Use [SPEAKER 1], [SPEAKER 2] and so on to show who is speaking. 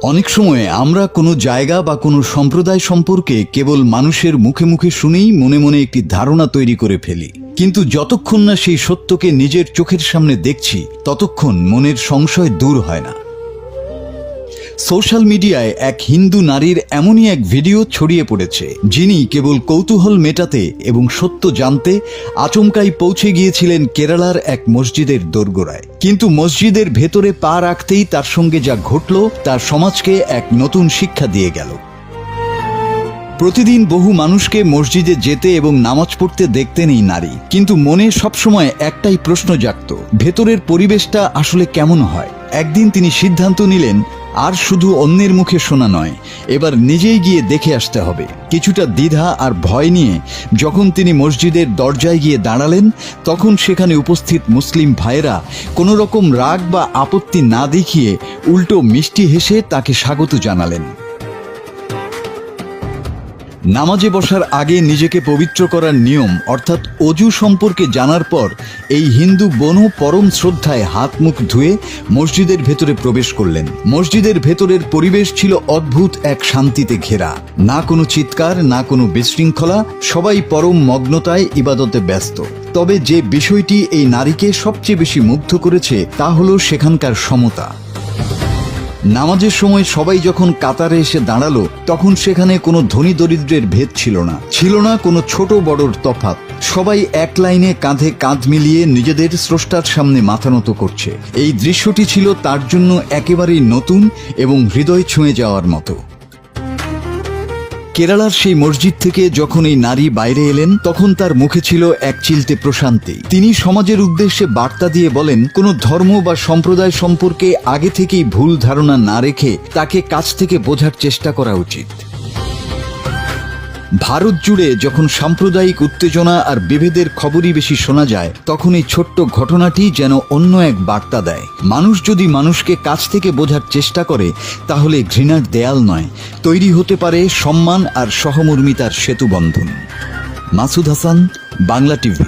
[SPEAKER 1] অনেক সময় আমরা কোনো জায়গা বা কোনো সম্প্রদায় সম্পর্কে কেবল মানুষের মুখে মুখে শুনেই মনে মনে একটি ধারণা তৈরি করে ফেলি, কিন্তু যতক্ষণ না সেই সত্যকে নিজের চোখের সামনে দেখছি ততক্ষণ মনের সংশয় দূর হয় না। সোশ্যাল মিডিয়ায় এক হিন্দু নারীর এমনই এক ভিডিও ছড়িয়ে পড়েছে, যিনি কেবল কৌতূহল মেটাতে এবং সত্য জানতে আচমকাই পৌঁছে গিয়েছিলেন কেরালার এক মসজিদের দোরগোড়ায়। কিন্তু মসজিদের ভেতরে পা রাখতেই তার সঙ্গে যা ঘটল তার সমাজকে এক নতুন শিক্ষা দিয়ে গেল। প্রতিদিন বহু মানুষকে মসজিদে যেতে এবং নামাজ পড়তে দেখতেন এই নারী, কিন্তু মনে সবসময় একটাই প্রশ্ন জাগত, ভেতরের পরিবেশটা আসলে কেমন হয়। একদিন তিনি সিদ্ধান্ত নিলেন, আর শুধু অন্যের মুখে শোনা নয়, এবার নিজেই গিয়ে দেখে আসতে হবে। কিছুটা দ্বিধা আর ভয় নিয়ে যখন তিনি মসজিদের দরজায় গিয়ে দাঁড়ালেন, তখন সেখানে উপস্থিত মুসলিম ভাইয়েরা কোনো রকম রাগ বা আপত্তি না দেখিয়ে উল্টো মিষ্টি হেসে তাকে স্বাগত জানালেন। নামাজে বসার আগে নিজেকে পবিত্র করার নিয়ম অর্থাৎ অজু সম্পর্কে জানার পর এই হিন্দু বোনও পরম শ্রদ্ধায় হাত মুখ ধুয়ে মসজিদের ভেতরে প্রবেশ করলেন। মসজিদের ভেতরের পরিবেশ ছিল অদ্ভুত এক শান্তিতে ঘেরা, না কোনো চিৎকার, না কোনো বিশৃঙ্খলা, সবাই পরম মগ্নতায় ইবাদতে ব্যস্ত। তবে যে বিষয়টি এই নারীকে সবচেয়ে বেশি মুগ্ধ করেছে তা হলো সেখানকার সমতা। নামাজের সময় সবাই যখন কাতারে এসে দাঁড়ালো, তখন সেখানে কোনো ধনী দরিদ্রের ভেদ ছিল না কোনো ছোট বড়র তফাৎ। সবাই এক লাইনে কাঁধে কাঁধ মিলিয়ে নিজেদের স্রষ্টার সামনে মাথা নত করছে। এই দৃশ্যটি ছিল তার জন্য একেবারেই নতুন এবং হৃদয় ছুঁয়ে যাওয়ার মতো। কেরালার সেই মসজিদ থেকে যখন এই নারী বাইরে এলেন, তখন তার মুখে ছিল এক চিলতে প্রশান্তি। তিনি সমাজের উদ্দেশ্যে বার্তা দিয়ে বলেন, কোনো ধর্ম বা সম্প্রদায় সম্পর্কে আগে থেকেই ভুল ধারণা না রেখে তাকে কাছ থেকে বোঝার চেষ্টা করা উচিত। ভারত জুড়ে যখন সাম্প্রদায়িক উত্তেজনা আর বিভেদের খবরই বেশি শোনা যায়, তখন এই ছোট্ট ঘটনাটি যেন অন্য এক বার্তা দেয়। মানুষ যদি মানুষকে কাছ থেকে বোঝার চেষ্টা করে, তাহলে ঘৃণার দেয়াল নয়, তৈরি হতে পারে সম্মান আর সহমর্মিতার সেতুবন্ধন। মাসুদ হাসান, বাংলা টিভি।